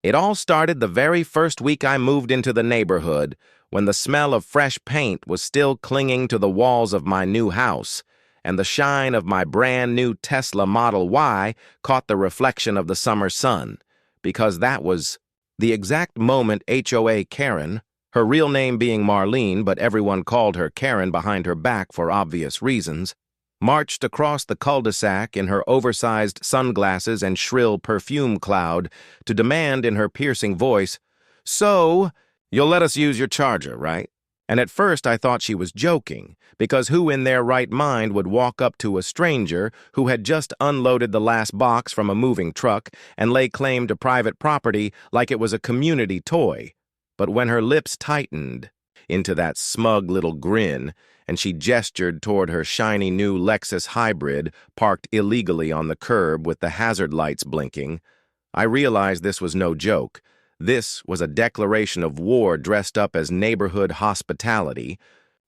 It all started the very first week I moved into the neighborhood, when the smell of fresh paint was still clinging to the walls of my new house, and the shine of my brand new Tesla Model Y caught the reflection of the summer sun, because that was the exact moment HOA Karen, her real name being Marlene, but everyone called her Karen behind her back for obvious reasons, marched across the cul-de-sac in her oversized sunglasses and shrill perfume cloud to demand in her piercing voice, "So, you'll let us use your charger, right?" And at first I thought she was joking, because who in their right mind would walk up to a stranger who had just unloaded the last box from a moving truck and lay claim to private property like it was a community toy? But when her lips tightened into that smug little grin, and she gestured toward her shiny new Lexus hybrid parked illegally on the curb with the hazard lights blinking, I realized this was no joke. This was a declaration of war dressed up as neighborhood hospitality,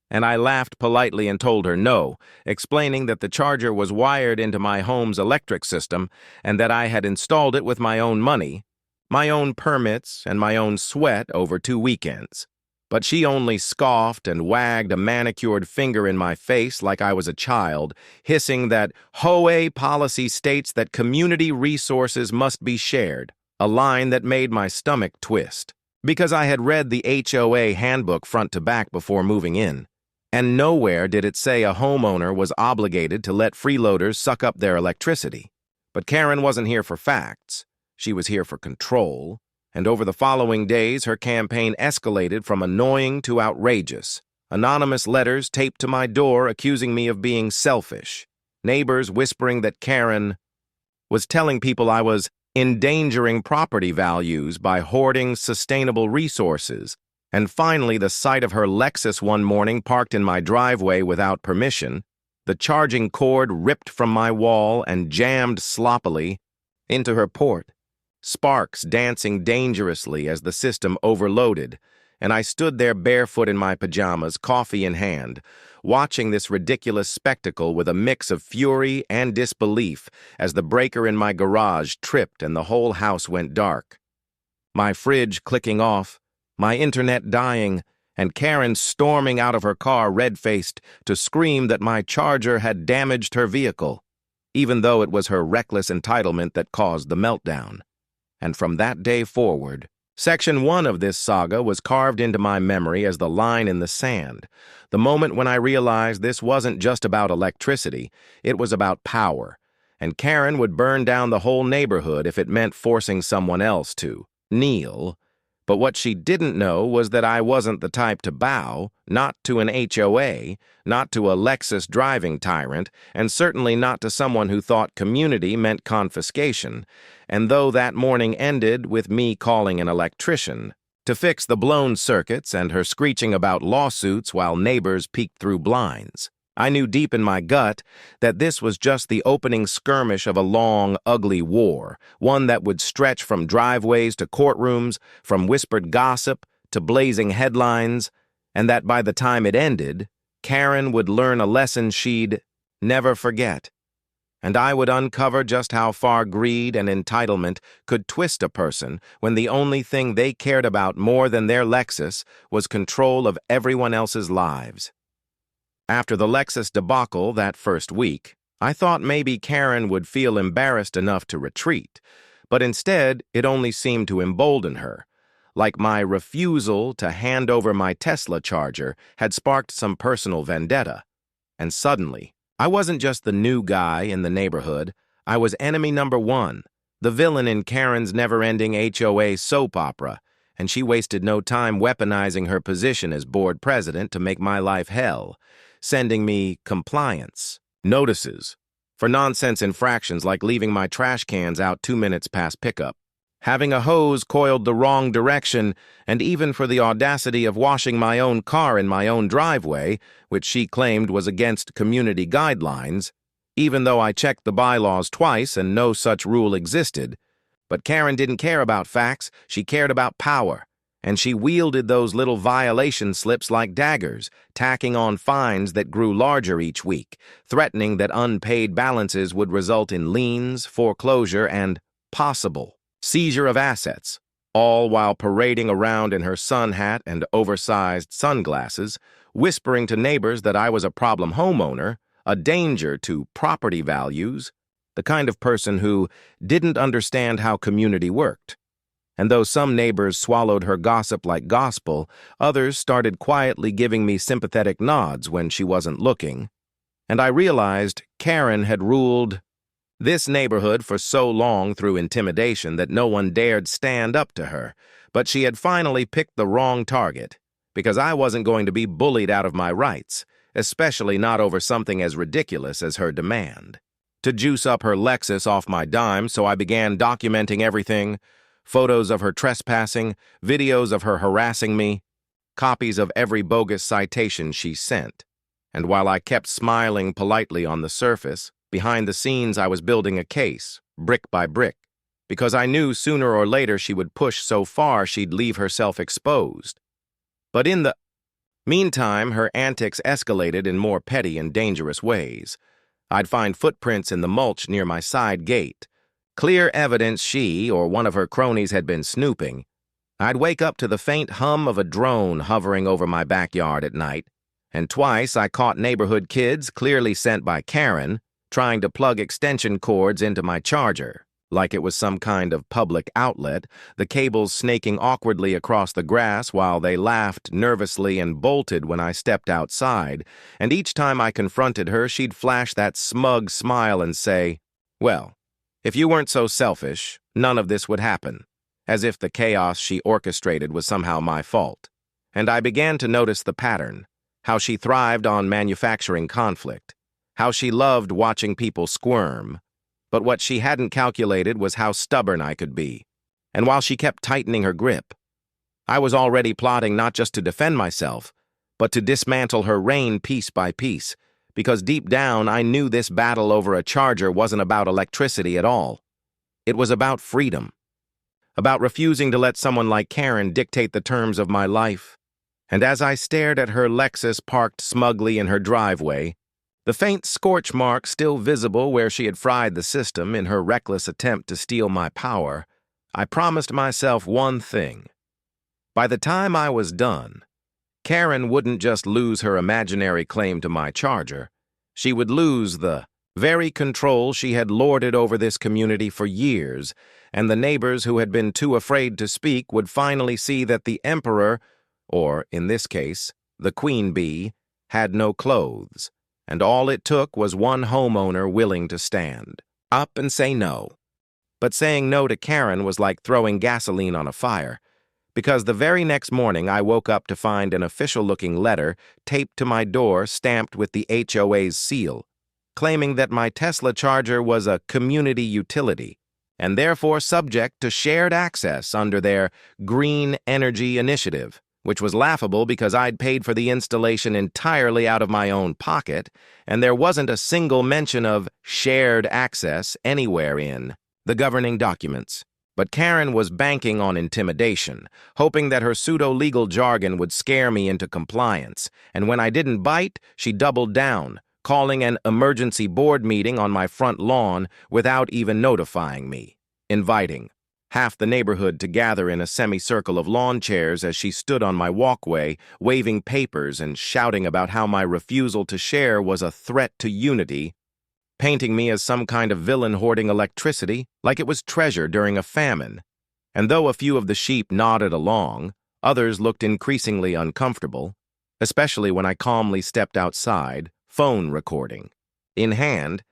and I laughed politely and told her no, explaining that the charger was wired into my home's electric system and that I had installed it with my own money, my own permits, and my own sweat over 2 weekends. But she only scoffed and wagged a manicured finger in my face like I was a child, hissing that HOA policy states that community resources must be shared, a line that made my stomach twist, because I had read the HOA handbook front to back before moving in, and nowhere did it say a homeowner was obligated to let freeloaders suck up their electricity. But Karen wasn't here for facts. She was here for control. And over the following days, her campaign escalated from annoying to outrageous. Anonymous letters taped to my door accusing me of being selfish. Neighbors whispering that Karen was telling people I was endangering property values by hoarding sustainable resources. And finally, the sight of her Lexus one morning parked in my driveway without permission, the charging cord ripped from my wall and jammed sloppily into her port, sparks dancing dangerously as the system overloaded, and I stood there barefoot in my pajamas, coffee in hand, watching this ridiculous spectacle with a mix of fury and disbelief as the breaker in my garage tripped and the whole house went dark. My fridge clicking off, my internet dying, and Karen storming out of her car red-faced to scream that my charger had damaged her vehicle, even though it was her reckless entitlement that caused the meltdown. And from that day forward, Section 1 of this saga was carved into my memory as the line in the sand, the moment when I realized this wasn't just about electricity, it was about power, and Karen would burn down the whole neighborhood if it meant forcing someone else to kneel. But what she didn't know was that I wasn't the type to bow, not to an HOA, not to a Lexus driving tyrant, and certainly not to someone who thought community meant confiscation. And though that morning ended with me calling an electrician to fix the blown circuits and her screeching about lawsuits while neighbors peeked through blinds, I knew deep in my gut that this was just the opening skirmish of a long, ugly war, one that would stretch from driveways to courtrooms, from whispered gossip to blazing headlines, and that by the time it ended, Karen would learn a lesson she'd never forget. And I would uncover just how far greed and entitlement could twist a person when the only thing they cared about more than their Lexus was control of everyone else's lives. After the Lexus debacle that first week, I thought maybe Karen would feel embarrassed enough to retreat, but instead it only seemed to embolden her, like my refusal to hand over my Tesla charger had sparked some personal vendetta. And suddenly, I wasn't just the new guy in the neighborhood, I was enemy number one, the villain in Karen's never-ending HOA soap opera, and she wasted no time weaponizing her position as board president to make my life hell, sending me compliance notices for nonsense infractions like leaving my trash cans out 2 minutes past pickup, having a hose coiled the wrong direction, and even for the audacity of washing my own car in my own driveway, which she claimed was against community guidelines, even though I checked the bylaws twice and no such rule existed. But Karen didn't care about facts, she cared about power. And she wielded those little violation slips like daggers, tacking on fines that grew larger each week, threatening that unpaid balances would result in liens, foreclosure, and possible seizure of assets, all while parading around in her sun hat and oversized sunglasses, whispering to neighbors that I was a problem homeowner, a danger to property values, the kind of person who didn't understand how community worked. And though some neighbors swallowed her gossip like gospel, others started quietly giving me sympathetic nods when she wasn't looking. And I realized Karen had ruled this neighborhood for so long through intimidation that no one dared stand up to her. But she had finally picked the wrong target, because I wasn't going to be bullied out of my rights, especially not over something as ridiculous as her demand. To juice up her Lexus off my dime, so I began documenting everything: photos of her trespassing, videos of her harassing me, copies of every bogus citation she sent. And while I kept smiling politely on the surface, behind the scenes I was building a case, brick by brick, because I knew sooner or later she would push so far she'd leave herself exposed. But in the meantime, her antics escalated in more petty and dangerous ways. I'd find footprints in the mulch near my side gate, clear evidence she or one of her cronies had been snooping. I'd wake up to the faint hum of a drone hovering over my backyard at night, and twice I caught neighborhood kids, clearly sent by Karen, trying to plug extension cords into my charger, like it was some kind of public outlet, the cables snaking awkwardly across the grass while they laughed nervously and bolted when I stepped outside, and each time I confronted her, she'd flash that smug smile and say, "Well, if you weren't so selfish, none of this would happen," as if the chaos she orchestrated was somehow my fault. And I began to notice the pattern, how she thrived on manufacturing conflict, how she loved watching people squirm. But what she hadn't calculated was how stubborn I could be. And while she kept tightening her grip, I was already plotting not just to defend myself, but to dismantle her reign piece by piece, because deep down I knew this battle over a charger wasn't about electricity at all. It was about freedom, about refusing to let someone like Karen dictate the terms of my life. And as I stared at her Lexus parked smugly in her driveway, the faint scorch mark still visible where she had fried the system in her reckless attempt to steal my power, I promised myself one thing. By the time I was done, Karen wouldn't just lose her imaginary claim to my charger. She would lose the very control she had lorded over this community for years, and the neighbors who had been too afraid to speak would finally see that the emperor, or in this case, the queen bee, had no clothes. And all it took was one homeowner willing to stand up and say no. But saying no to Karen was like throwing gasoline on a fire, because the very next morning I woke up to find an official-looking letter taped to my door stamped with the HOA's seal, claiming that my Tesla charger was a community utility, and therefore subject to shared access under their Green Energy Initiative, which was laughable because I'd paid for the installation entirely out of my own pocket, and there wasn't a single mention of shared access anywhere in the governing documents. But Karen was banking on intimidation, hoping that her pseudo-legal jargon would scare me into compliance, and when I didn't bite, she doubled down, calling an emergency board meeting on my front lawn without even notifying me, inviting half the neighborhood to gather in a semicircle of lawn chairs as she stood on my walkway, waving papers and shouting about how my refusal to share was a threat to unity, painting me as some kind of villain hoarding electricity like it was treasure during a famine. And though a few of the sheep nodded along, others looked increasingly uncomfortable, especially when I calmly stepped outside, phone recording in hand,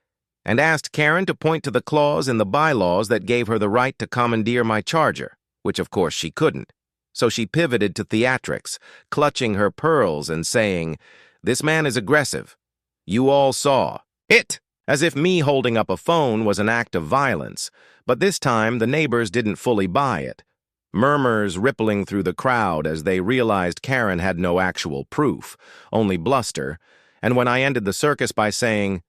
and asked Karen to point to the clause in the bylaws that gave her the right to commandeer my charger, which of course she couldn't. So she pivoted to theatrics, clutching her pearls and saying, "This man is aggressive. You all saw it," as if me holding up a phone was an act of violence. But this time the neighbors didn't fully buy it, murmurs rippling through the crowd as they realized Karen had no actual proof, only bluster. And when I ended the circus by saying,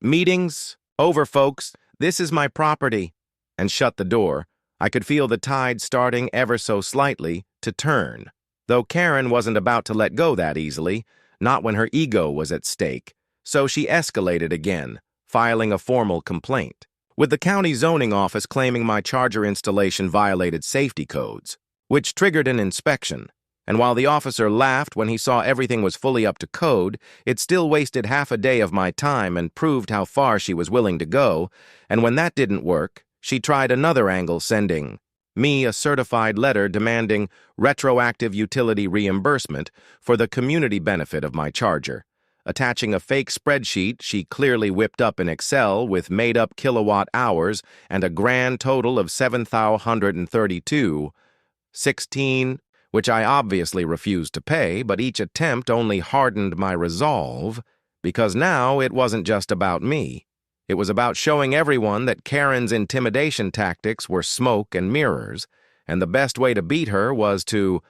"Meetings over, folks. This is my property," and shut the door, I could feel the tide starting ever so slightly to turn. Though Karen wasn't about to let go that easily, not when her ego was at stake, so she escalated again, filing a formal complaint. with the county zoning office claiming my charger installation violated safety codes, which triggered an inspection. And while the officer laughed when he saw everything was fully up to code, it still wasted half a day of my time and proved how far she was willing to go, and when that didn't work, she tried another angle, sending me a certified letter demanding retroactive utility reimbursement for the community benefit of my charger. Attaching a fake spreadsheet she clearly whipped up in Excel with made-up kilowatt hours and a grand total of 7,132.16, which I obviously refused to pay, but each attempt only hardened my resolve, because now it wasn't just about me. It was about showing everyone that Karen's intimidation tactics were smoke and mirrors, and the best way to beat her was to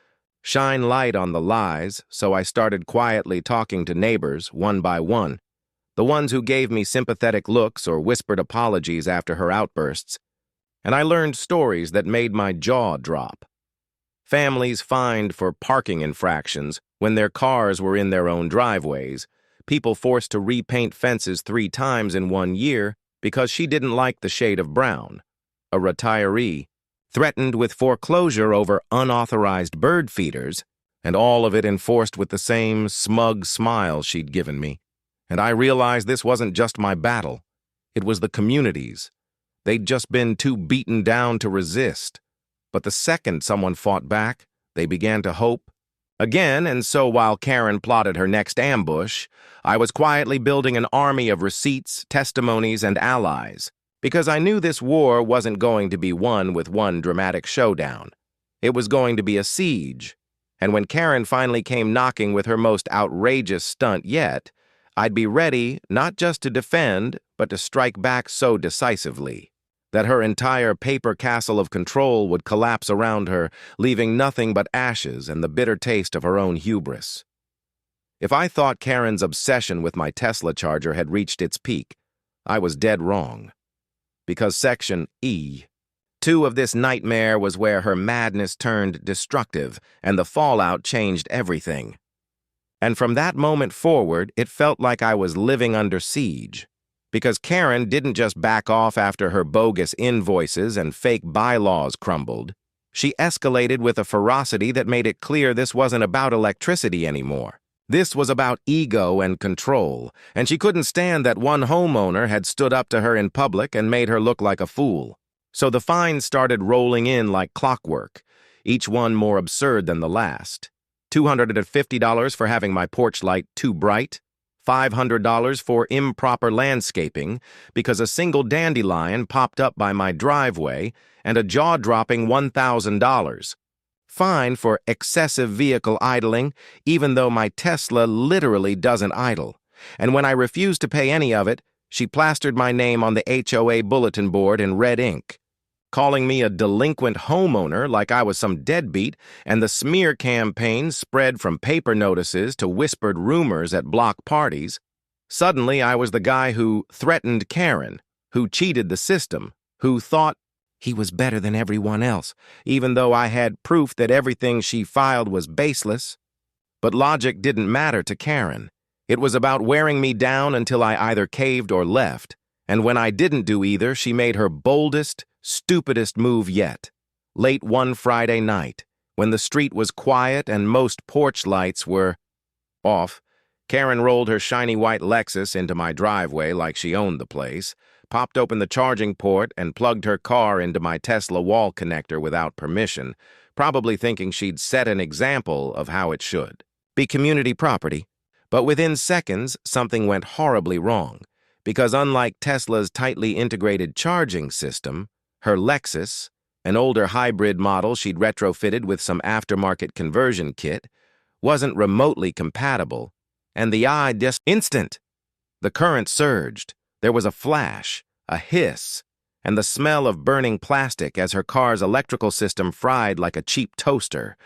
shine light on the lies, so I started quietly talking to neighbors, one by one, the ones who gave me sympathetic looks or whispered apologies after her outbursts, and I learned stories that made my jaw drop. Families fined for parking infractions when their cars were in their own driveways, people forced to repaint fences 3 times in 1 year because she didn't like the shade of brown, a retiree threatened with foreclosure over unauthorized bird feeders, and all of it enforced with the same smug smile she'd given me. And I realized this wasn't just my battle. It was the community's. They'd just been too beaten down to resist. But the second someone fought back, they began to hope again, and so while Karen plotted her next ambush, I was quietly building an army of receipts, testimonies, and allies, because I knew this war wasn't going to be won with one dramatic showdown. It was going to be a siege, and when Karen finally came knocking with her most outrageous stunt yet, I'd be ready not just to defend, but to strike back so decisively that her entire paper castle of control would collapse around her, leaving nothing but ashes and the bitter taste of her own hubris. If I thought Karen's obsession with my Tesla charger had reached its peak, I was dead wrong. Because Section E2 of this nightmare was where her madness turned destructive, and the fallout changed everything. And from that moment forward, it felt like I was living under siege. Because Karen didn't just back off after her bogus invoices and fake bylaws crumbled. She escalated with a ferocity that made it clear this wasn't about electricity anymore. This was about ego and control, and she couldn't stand that one homeowner had stood up to her in public and made her look like a fool. So the fines started rolling in like clockwork, each one more absurd than the last. $250 for having my porch light too bright, $500 for improper landscaping because a single dandelion popped up by my driveway, and a jaw-dropping $1,000. Fine for excessive vehicle idling, even though my Tesla literally doesn't idle. And when I refused to pay any of it, she plastered my name on the HOA bulletin board in red ink, calling me a delinquent homeowner like I was some deadbeat, and the smear campaign spread from paper notices to whispered rumors at block parties. Suddenly, I was the guy who threatened Karen, who cheated the system, who thought he was better than everyone else, even though I had proof that everything she filed was baseless. But logic didn't matter to Karen. It was about wearing me down until I either caved or left, and when I didn't do either, she made her boldest, stupidest move yet. Late one Friday night, when the street was quiet and most porch lights were off, Karen rolled her shiny white Lexus into my driveway like she owned the place, popped open the charging port, and plugged her car into my Tesla wall connector without permission, probably thinking she'd set an example of how it should be community property. But within seconds, something went horribly wrong, because unlike Tesla's tightly integrated charging system, her Lexus, an older hybrid model she'd retrofitted with some aftermarket conversion kit, wasn't remotely compatible, and the instant. The current surged. There was a flash, a hiss, and the smell of burning plastic as her car's electrical system fried like a cheap toaster,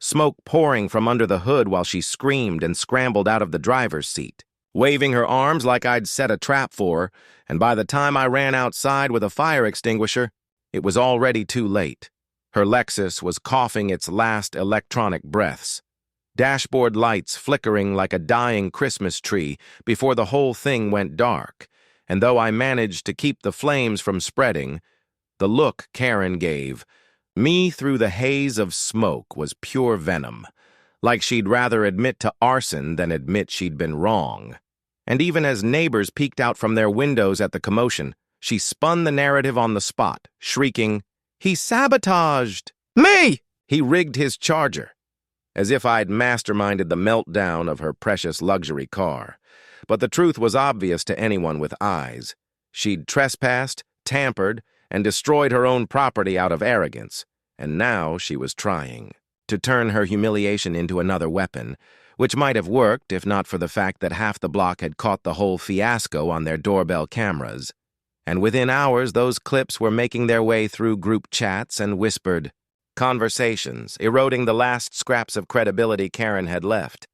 smoke pouring from under the hood while she screamed and scrambled out of the driver's seat, waving her arms like I'd set a trap for her, and by the time I ran outside with a fire extinguisher, it was already too late. Her Lexus was coughing its last electronic breaths, dashboard lights flickering like a dying Christmas tree before the whole thing went dark, and though I managed to keep the flames from spreading, the look Karen gave me through the haze of smoke was pure venom, like she'd rather admit to arson than admit she'd been wrong. And even as neighbors peeked out from their windows at the commotion, she spun the narrative on the spot, shrieking, "He sabotaged me! He rigged his charger," as if I'd masterminded the meltdown of her precious luxury car. But the truth was obvious to anyone with eyes. She'd trespassed, tampered, and destroyed her own property out of arrogance, and now she was trying to turn her humiliation into another weapon, which might have worked if not for the fact that half the block had caught the whole fiasco on their doorbell cameras. And within hours, those clips were making their way through group chats and whispered conversations, eroding the last scraps of credibility Karen had left.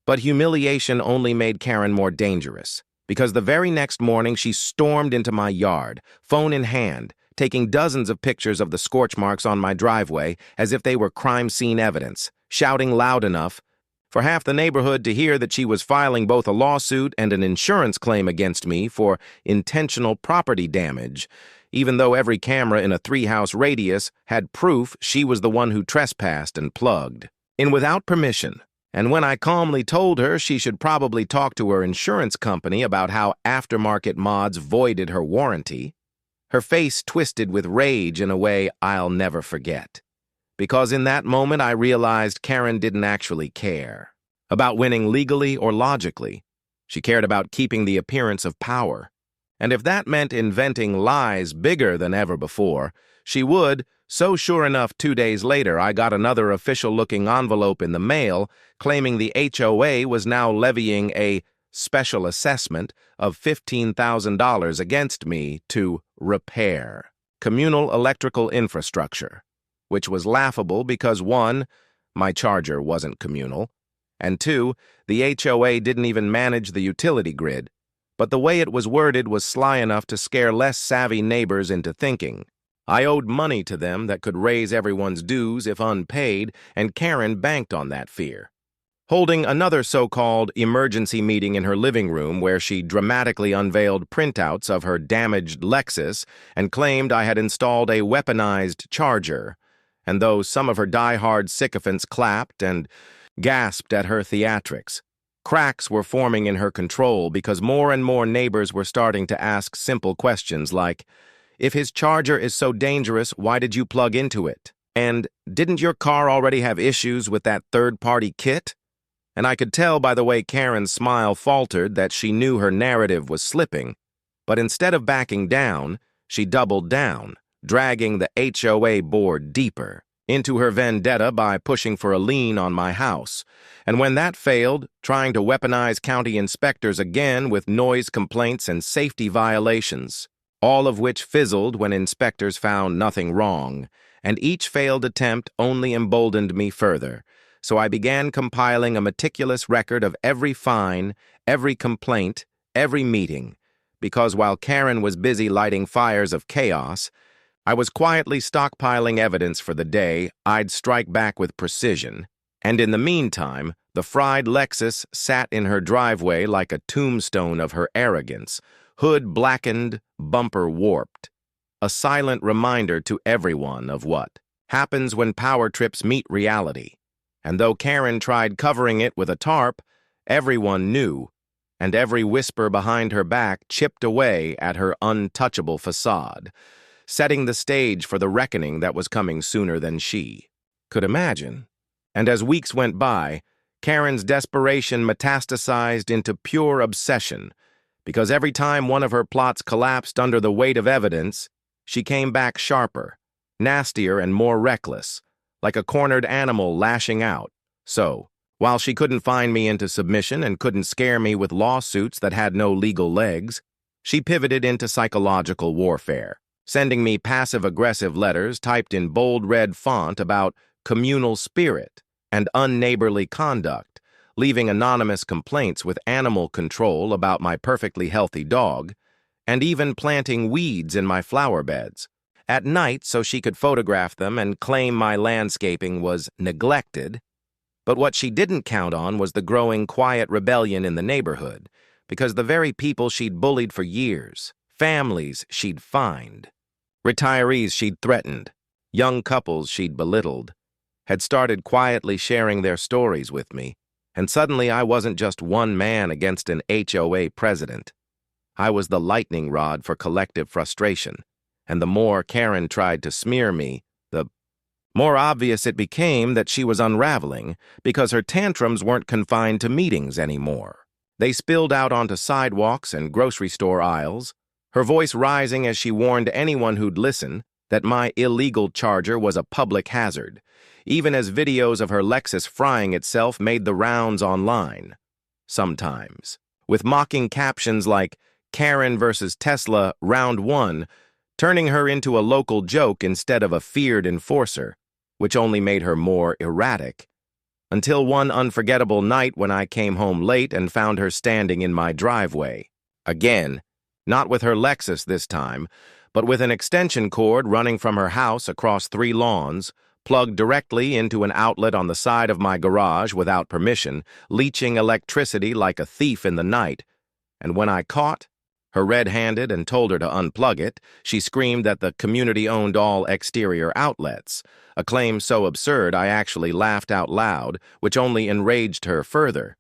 But humiliation only made Karen more dangerous, because the very next morning she stormed into my yard, phone in hand, taking dozens of pictures of the scorch marks on my driveway as if they were crime scene evidence, shouting loud enough for half the neighborhood to hear that she was filing both a lawsuit and an insurance claim against me for intentional property damage, even though every camera in a 3-house radius had proof she was the one who trespassed and plugged in without permission. And when I calmly told her she should probably talk to her insurance company about how aftermarket mods voided her warranty, her face twisted with rage in a way I'll never forget. Because in that moment I realized Karen didn't actually care about winning legally or logically. She cared about keeping the appearance of power. And if that meant inventing lies bigger than ever before, she would. So sure enough, 2 days later, I got another official-looking envelope in the mail claiming the HOA was now levying a special assessment of $15,000 against me to repair communal electrical infrastructure, which was laughable because 1, my charger wasn't communal, and 2, the HOA didn't even manage the utility grid, but the way it was worded was sly enough to scare less savvy neighbors into thinking I owed money to them that could raise everyone's dues if unpaid, and Karen banked on that fear. Holding another so-called emergency meeting in her living room where she dramatically unveiled printouts of her damaged Lexus and claimed I had installed a weaponized charger, and though some of her die-hard sycophants clapped and gasped at her theatrics, cracks were forming in her control because more and more neighbors were starting to ask simple questions like, "If his charger is so dangerous, why did you plug into it? And didn't your car already have issues with that third-party kit?" And I could tell by the way Karen's smile faltered that she knew her narrative was slipping. But instead of backing down, she doubled down, dragging the HOA board deeper into her vendetta by pushing for a lien on my house. And when that failed, trying to weaponize county inspectors again with noise complaints and safety violations, all of which fizzled when inspectors found nothing wrong, and each failed attempt only emboldened me further. So I began compiling a meticulous record of every fine, every complaint, every meeting, because while Karen was busy lighting fires of chaos, I was quietly stockpiling evidence for the day I'd strike back with precision. And in the meantime, the fried Lexus sat in her driveway like a tombstone of her arrogance, hood blackened, bumper warped. A silent reminder to everyone of what happens when power trips meet reality. And though Karen tried covering it with a tarp, everyone knew, and every whisper behind her back chipped away at her untouchable facade, setting the stage for the reckoning that was coming sooner than she could imagine. And as weeks went by, Karen's desperation metastasized into pure obsession, because every time one of her plots collapsed under the weight of evidence, she came back sharper, nastier, and more reckless, like a cornered animal lashing out. So, while she couldn't find me into submission and couldn't scare me with lawsuits that had no legal legs, she pivoted into psychological warfare, sending me passive-aggressive letters typed in bold red font about communal spirit and unneighborly conduct, leaving anonymous complaints with animal control about my perfectly healthy dog, and even planting weeds in my flower beds at night so she could photograph them and claim my landscaping was neglected. But what she didn't count on was the growing quiet rebellion in the neighborhood, because the very people she'd bullied for years, families she'd fined, retirees she'd threatened, young couples she'd belittled, had started quietly sharing their stories with me, and suddenly I wasn't just one man against an HOA president. I was the lightning rod for collective frustration, and the more Karen tried to smear me, the more obvious it became that she was unraveling because her tantrums weren't confined to meetings anymore. They spilled out onto sidewalks and grocery store aisles, her voice rising as she warned anyone who'd listen that my illegal charger was a public hazard, even as videos of her Lexus frying itself made the rounds online. Sometimes, with mocking captions like Karen versus Tesla, round 1, turning her into a local joke instead of a feared enforcer, which only made her more erratic. Until one unforgettable night when I came home late and found her standing in my driveway. Again, not with her Lexus this time, but with an extension cord running from her house across 3 lawns, plugged directly into an outlet on the side of my garage without permission, leeching electricity like a thief in the night. And when I caught her red-handed and told her to unplug it, she screamed that the community owned all exterior outlets, a claim so absurd I actually laughed out loud, which only enraged her further.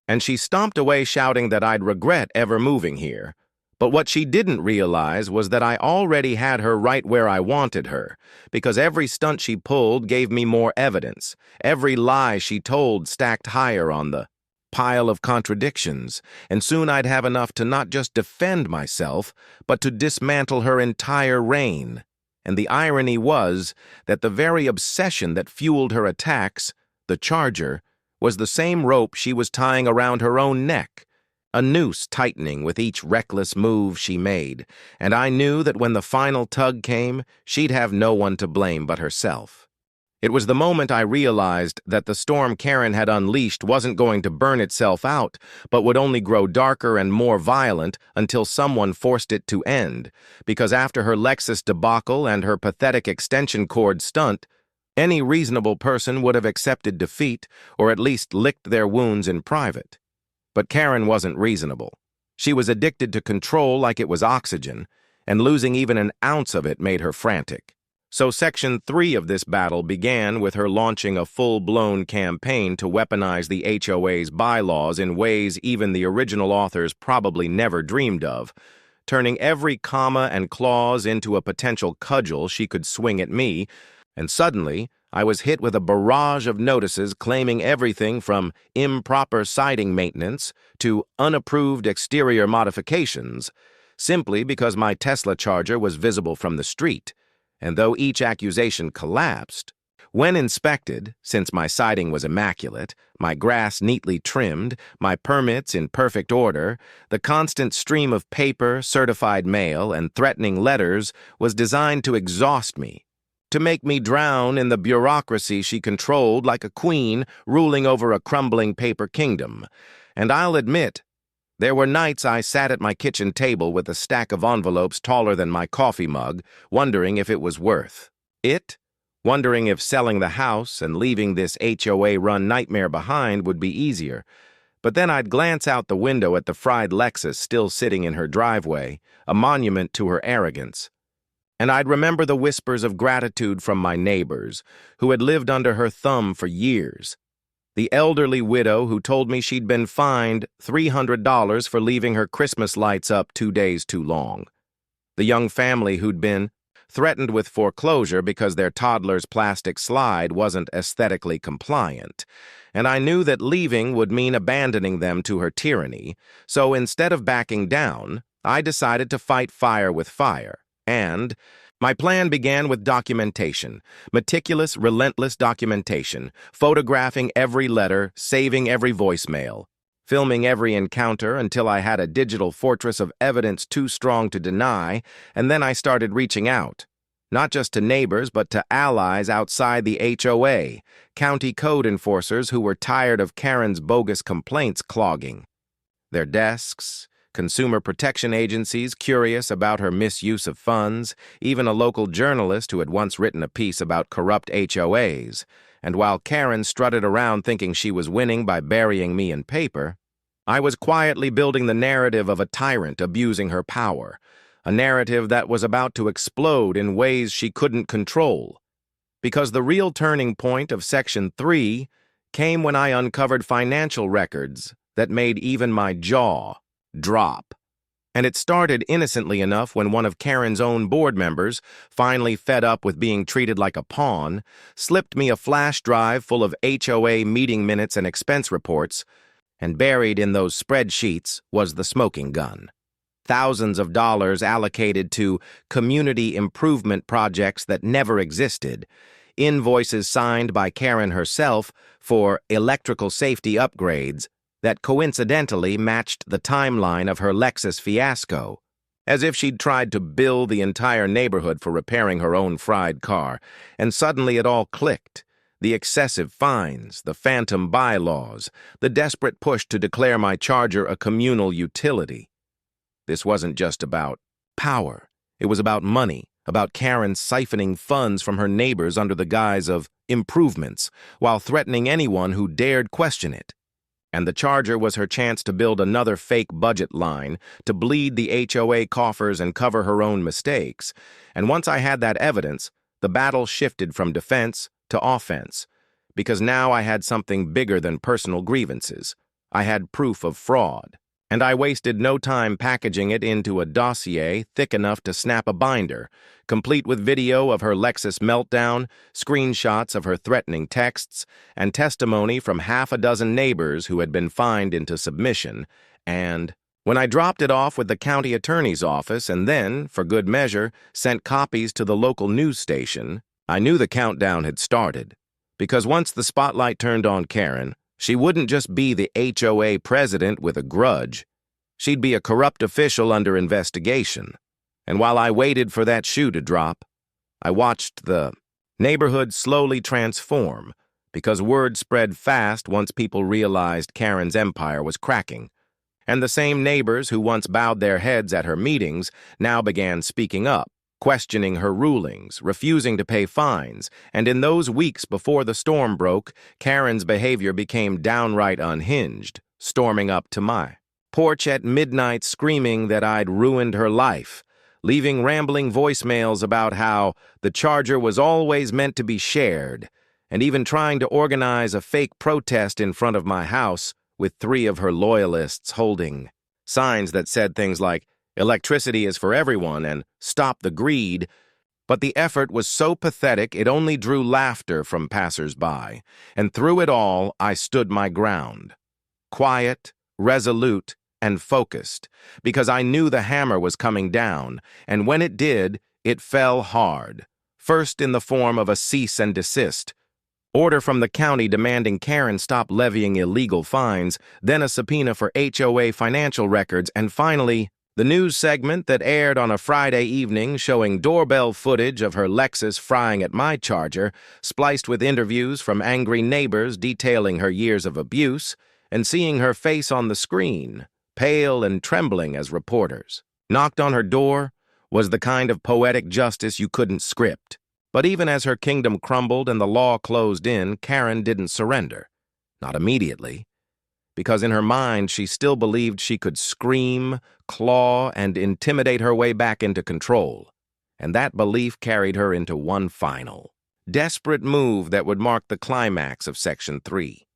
And she stomped away shouting that I'd regret ever moving here. But what she didn't realize was that I already had her right where I wanted her, because every stunt she pulled gave me more evidence. Every lie she told stacked higher on the pile of contradictions, and soon I'd have enough to not just defend myself, but to dismantle her entire reign. And the irony was that the very obsession that fueled her attacks, the charger, was the same rope she was tying around her own neck, a noose tightening with each reckless move she made, and I knew that when the final tug came, she'd have no one to blame but herself. It was the moment I realized that the storm Karen had unleashed wasn't going to burn itself out, but would only grow darker and more violent until someone forced it to end, because after her Lexus debacle and her pathetic extension cord stunt, any reasonable person would have accepted defeat or at least licked their wounds in private. But Karen wasn't reasonable. She was addicted to control like it was oxygen, and losing even an ounce of it made her frantic. So Section 3 of this battle began with her launching a full-blown campaign to weaponize the HOA's bylaws in ways even the original authors probably never dreamed of, turning every comma and clause into a potential cudgel she could swing at me, and suddenly I was hit with a barrage of notices claiming everything from improper siding maintenance to unapproved exterior modifications, simply because my Tesla charger was visible from the street. And though each accusation collapsed, when inspected, since my siding was immaculate, my grass neatly trimmed, my permits in perfect order, the constant stream of paper, certified mail, and threatening letters was designed to exhaust me, to make me drown in the bureaucracy she controlled like a queen ruling over a crumbling paper kingdom. And I'll admit, there were nights I sat at my kitchen table with a stack of envelopes taller than my coffee mug, wondering if it was worth it, wondering if selling the house and leaving this HOA-run nightmare behind would be easier. But then I'd glance out the window at the fried Lexus still sitting in her driveway, a monument to her arrogance. And I'd remember the whispers of gratitude from my neighbors, who had lived under her thumb for years. The elderly widow who told me she'd been fined $300 for leaving her Christmas lights up 2 days too long. The young family who'd been threatened with foreclosure because their toddler's plastic slide wasn't aesthetically compliant. And I knew that leaving would mean abandoning them to her tyranny, so instead of backing down, I decided to fight fire with fire. And my plan began with documentation, meticulous, relentless documentation, photographing every letter, saving every voicemail, filming every encounter until I had a digital fortress of evidence too strong to deny, and then I started reaching out, not just to neighbors but to allies outside the HOA, county code enforcers who were tired of Karen's bogus complaints clogging their desks, consumer protection agencies curious about her misuse of funds, even a local journalist who had once written a piece about corrupt HOAs. And while Karen strutted around thinking she was winning by burying me in paper, I was quietly building the narrative of a tyrant abusing her power, a narrative that was about to explode in ways she couldn't control. Because the real turning point of Section 3 came when I uncovered financial records that made even my jaw drop. And it started innocently enough when one of Karen's own board members, finally fed up with being treated like a pawn, slipped me a flash drive full of HOA meeting minutes and expense reports, and buried in those spreadsheets was the smoking gun. Thousands of dollars allocated to community improvement projects that never existed, invoices signed by Karen herself for electrical safety upgrades that coincidentally matched the timeline of her Lexus fiasco, as if she'd tried to bill the entire neighborhood for repairing her own fried car, and suddenly it all clicked. The excessive fines, the phantom bylaws, the desperate push to declare my Charger a communal utility. This wasn't just about power. It was about money, about Karen siphoning funds from her neighbors under the guise of improvements, while threatening anyone who dared question it. And the Charger was her chance to build another fake budget line, to bleed the HOA coffers and cover her own mistakes. And once I had that evidence, the battle shifted from defense to offense, because now I had something bigger than personal grievances. I had proof of fraud, and I wasted no time packaging it into a dossier thick enough to snap a binder, complete with video of her Lexus meltdown, screenshots of her threatening texts, and testimony from half a dozen neighbors who had been fined into submission. And when I dropped it off with the county attorney's office and then, for good measure, sent copies to the local news station, I knew the countdown had started. Because once the spotlight turned on Karen, she wouldn't just be the HOA president with a grudge. She'd be a corrupt official under investigation. And while I waited for that shoe to drop, I watched the neighborhood slowly transform, because word spread fast once people realized Karen's empire was cracking. And the same neighbors who once bowed their heads at her meetings now began speaking up, questioning her rulings, refusing to pay fines, and in those weeks before the storm broke, Karen's behavior became downright unhinged, storming up to my porch at midnight screaming that I'd ruined her life, leaving rambling voicemails about how the Charger was always meant to be shared, and even trying to organize a fake protest in front of my house with 3 of her loyalists holding signs that said things like, "Electricity is for everyone," and "Stop the greed." But the effort was so pathetic it only drew laughter from passers-by, and through it all I stood my ground. Quiet, resolute, and focused, because I knew the hammer was coming down, and when it did, it fell hard. First in the form of a cease and desist order from the county demanding Karen stop levying illegal fines, then a subpoena for HOA financial records, and finally, the news segment that aired on a Friday evening showing doorbell footage of her Lexus frying at my Charger, spliced with interviews from angry neighbors detailing her years of abuse, and seeing her face on the screen, pale and trembling as reporters knocked on her door, was the kind of poetic justice you couldn't script. But even as her kingdom crumbled and the law closed in, Karen didn't surrender. Not immediately. Because in her mind, she still believed she could scream, claw, and intimidate her way back into control. And that belief carried her into one final, desperate move that would mark the climax of Section 3.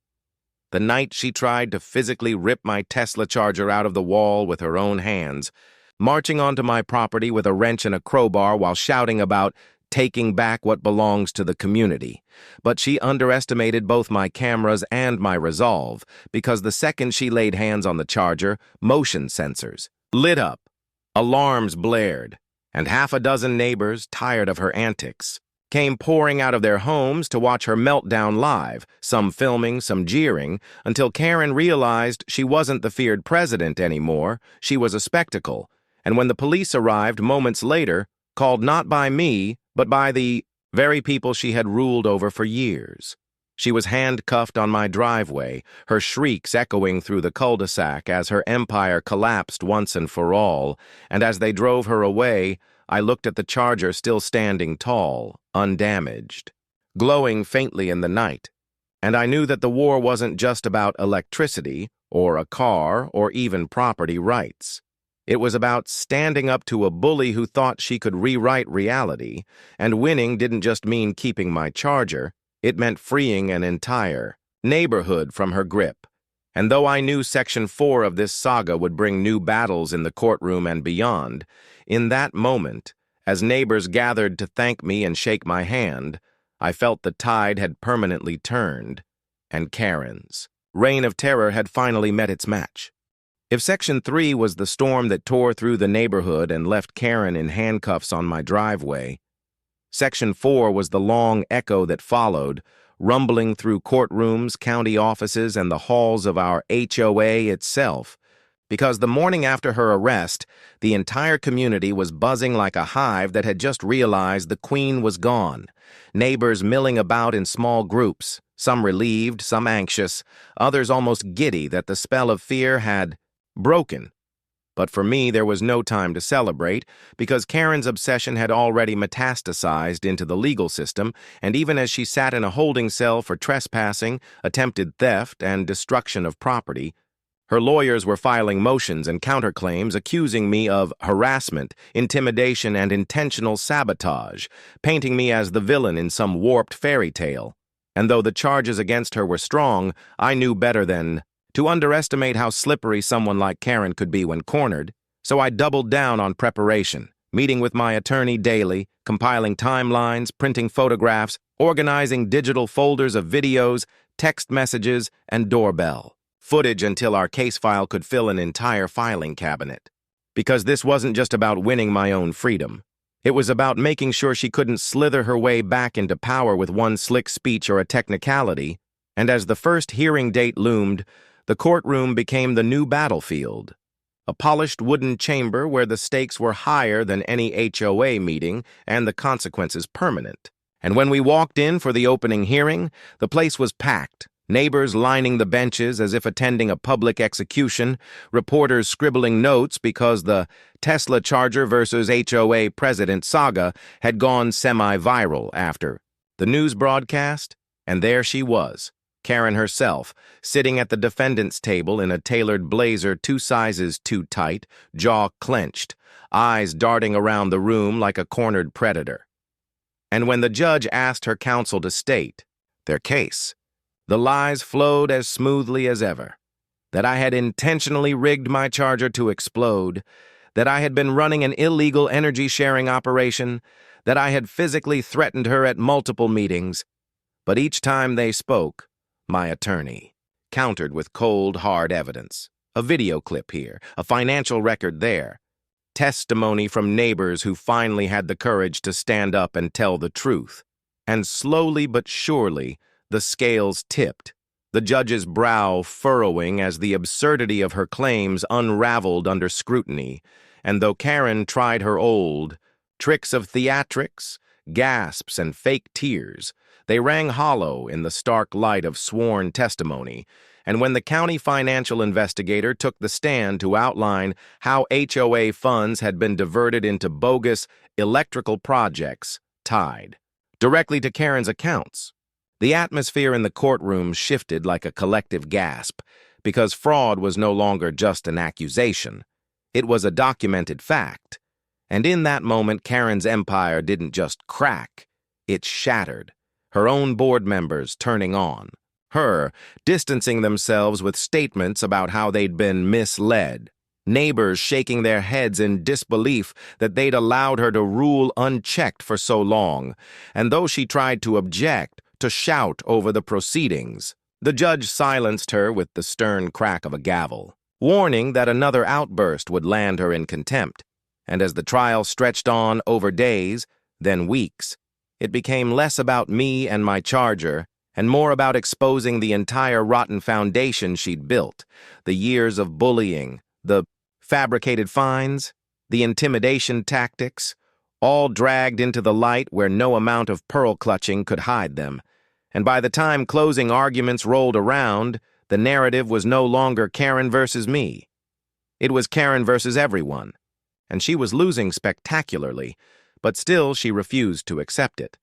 The night she tried to physically rip my Tesla Charger out of the wall with her own hands, marching onto my property with a wrench and a crowbar while shouting about taking back what belongs to the community. But she underestimated both my cameras and my resolve, because the second she laid hands on the Charger, motion sensors lit up, alarms blared, and half a dozen neighbors, tired of her antics, came pouring out of their homes to watch her meltdown live, some filming, some jeering, until Karen realized she wasn't the feared president anymore. She was a spectacle. And when the police arrived moments later, called not by me, but by the very people she had ruled over for years. She was handcuffed on my driveway, her shrieks echoing through the cul-de-sac as her empire collapsed once and for all, and as they drove her away, I looked at the Charger still standing tall, undamaged, glowing faintly in the night. And I knew that the war wasn't just about electricity or a car, or even property rights. It was about standing up to a bully who thought she could rewrite reality, and winning didn't just mean keeping my charger, it meant freeing an entire neighborhood from her grip. And though I knew Section 4 of this saga would bring new battles in the courtroom and beyond, in that moment, as neighbors gathered to thank me and shake my hand, I felt the tide had permanently turned, and Karen's reign of terror had finally met its match. If Section 3 was the storm that tore through the neighborhood and left Karen in handcuffs on my driveway, Section 4 was the long echo that followed, rumbling through courtrooms, county offices, and the halls of our HOA itself, because the morning after her arrest, the entire community was buzzing like a hive that had just realized the queen was gone, neighbors milling about in small groups, some relieved, some anxious, others almost giddy that the spell of fear had broken. But for me, there was no time to celebrate, because Karen's obsession had already metastasized into the legal system, and even as she sat in a holding cell for trespassing, attempted theft, and destruction of property, her lawyers were filing motions and counterclaims accusing me of harassment, intimidation, and intentional sabotage, painting me as the villain in some warped fairy tale. And though the charges against her were strong, I knew better than to underestimate how slippery someone like Karen could be when cornered, so I doubled down on preparation, meeting with my attorney daily, compiling timelines, printing photographs, organizing digital folders of videos, text messages, and doorbell footage until our case file could fill an entire filing cabinet. Because this wasn't just about winning my own freedom. It was about making sure she couldn't slither her way back into power with one slick speech or a technicality, and as the first hearing date loomed, the courtroom became the new battlefield, a polished wooden chamber where the stakes were higher than any HOA meeting and the consequences permanent. And when we walked in for the opening hearing, the place was packed, neighbors lining the benches as if attending a public execution, reporters scribbling notes because the Tesla Charger versus HOA president saga had gone semi-viral after the news broadcast, and there she was, Karen herself, sitting at the defendant's table in a tailored blazer 2 sizes too tight, jaw clenched, eyes darting around the room like a cornered predator. And when the judge asked her counsel to state their case, the lies flowed as smoothly as ever. That I had intentionally rigged my charger to explode, that I had been running an illegal energy-sharing operation, that I had physically threatened her at multiple meetings. But each time they spoke, my attorney countered with cold, hard evidence. A video clip here, a financial record there, testimony from neighbors who finally had the courage to stand up and tell the truth. And slowly but surely, the scales tipped, the judge's brow furrowing as the absurdity of her claims unraveled under scrutiny. And though Karen tried her old tricks of theatrics, gasps, and fake tears, they rang hollow in the stark light of sworn testimony, and when the county financial investigator took the stand to outline how HOA funds had been diverted into bogus electrical projects tied directly to Karen's accounts, the atmosphere in the courtroom shifted like a collective gasp, because fraud was no longer just an accusation. It was a documented fact. And in that moment, Karen's empire didn't just crack, it shattered. Her own board members turning on. Her distancing themselves with statements about how they'd been misled. Neighbors shaking their heads in disbelief that they'd allowed her to rule unchecked for so long. And though she tried to object, to shout over the proceedings, the judge silenced her with the stern crack of a gavel, warning that another outburst would land her in contempt. And as the trial stretched on over days, then weeks, it became less about me and my charger and more about exposing the entire rotten foundation she'd built, the years of bullying, the fabricated fines, the intimidation tactics, all dragged into the light where no amount of pearl clutching could hide them. And by the time closing arguments rolled around, the narrative was no longer Karen versus me. It was Karen versus everyone. And she was losing spectacularly, but still she refused to accept it,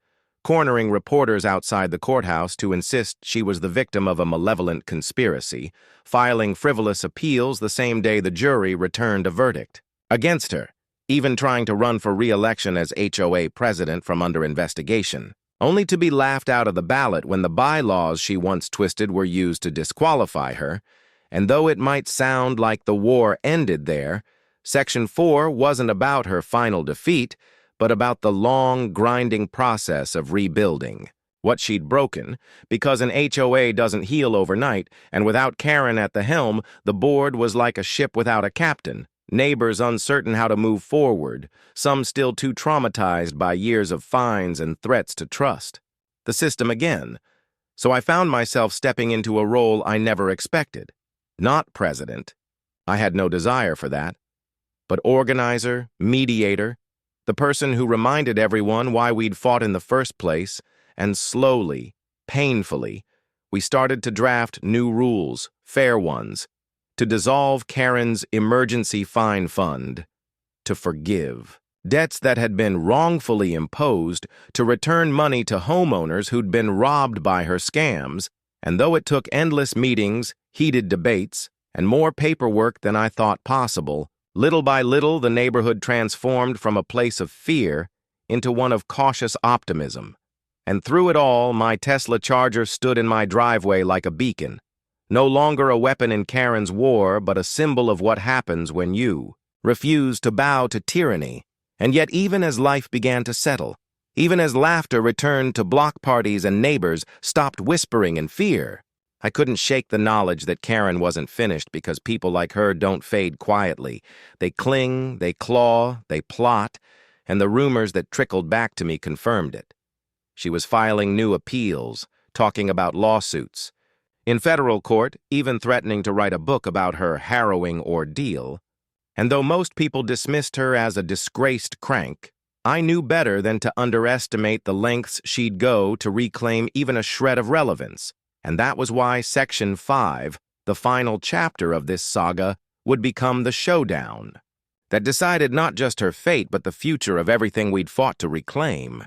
cornering reporters outside the courthouse to insist she was the victim of a malevolent conspiracy, filing frivolous appeals the same day the jury returned a verdict against her, even trying to run for re-election as HOA president from under investigation, only to be laughed out of the ballot when the bylaws she once twisted were used to disqualify her. And though it might sound like the war ended there, Section 4 wasn't about her final defeat, but about the long, grinding process of rebuilding what she'd broken, because an HOA doesn't heal overnight, and without Karen at the helm, the board was like a ship without a captain, neighbors uncertain how to move forward, some still too traumatized by years of fines and threats to trust the system again. So I found myself stepping into a role I never expected. Not president. I had no desire for that. But organizer, mediator, the person who reminded everyone why we'd fought in the first place, and slowly, painfully, we started to draft new rules, fair ones, to dissolve Karen's emergency fine fund, to forgive debts that had been wrongfully imposed, to return money to homeowners who'd been robbed by her scams, and though it took endless meetings, heated debates, and more paperwork than I thought possible, little by little, the neighborhood transformed from a place of fear into one of cautious optimism. And through it all, my Tesla Charger stood in my driveway like a beacon, no longer a weapon in Karen's war, but a symbol of what happens when you refuse to bow to tyranny. And yet, even as life began to settle, even as laughter returned to block parties and neighbors stopped whispering in fear, I couldn't shake the knowledge that Karen wasn't finished, because people like her don't fade quietly. They cling, they claw, they plot, and the rumors that trickled back to me confirmed it. She was filing new appeals, talking about lawsuits. In federal court, even threatening to write a book about her harrowing ordeal. And though most people dismissed her as a disgraced crank, I knew better than to underestimate the lengths she'd go to reclaim even a shred of relevance. And that was why Section 5, the final chapter of this saga, would become the showdown that decided not just her fate but the future of everything we'd fought to reclaim.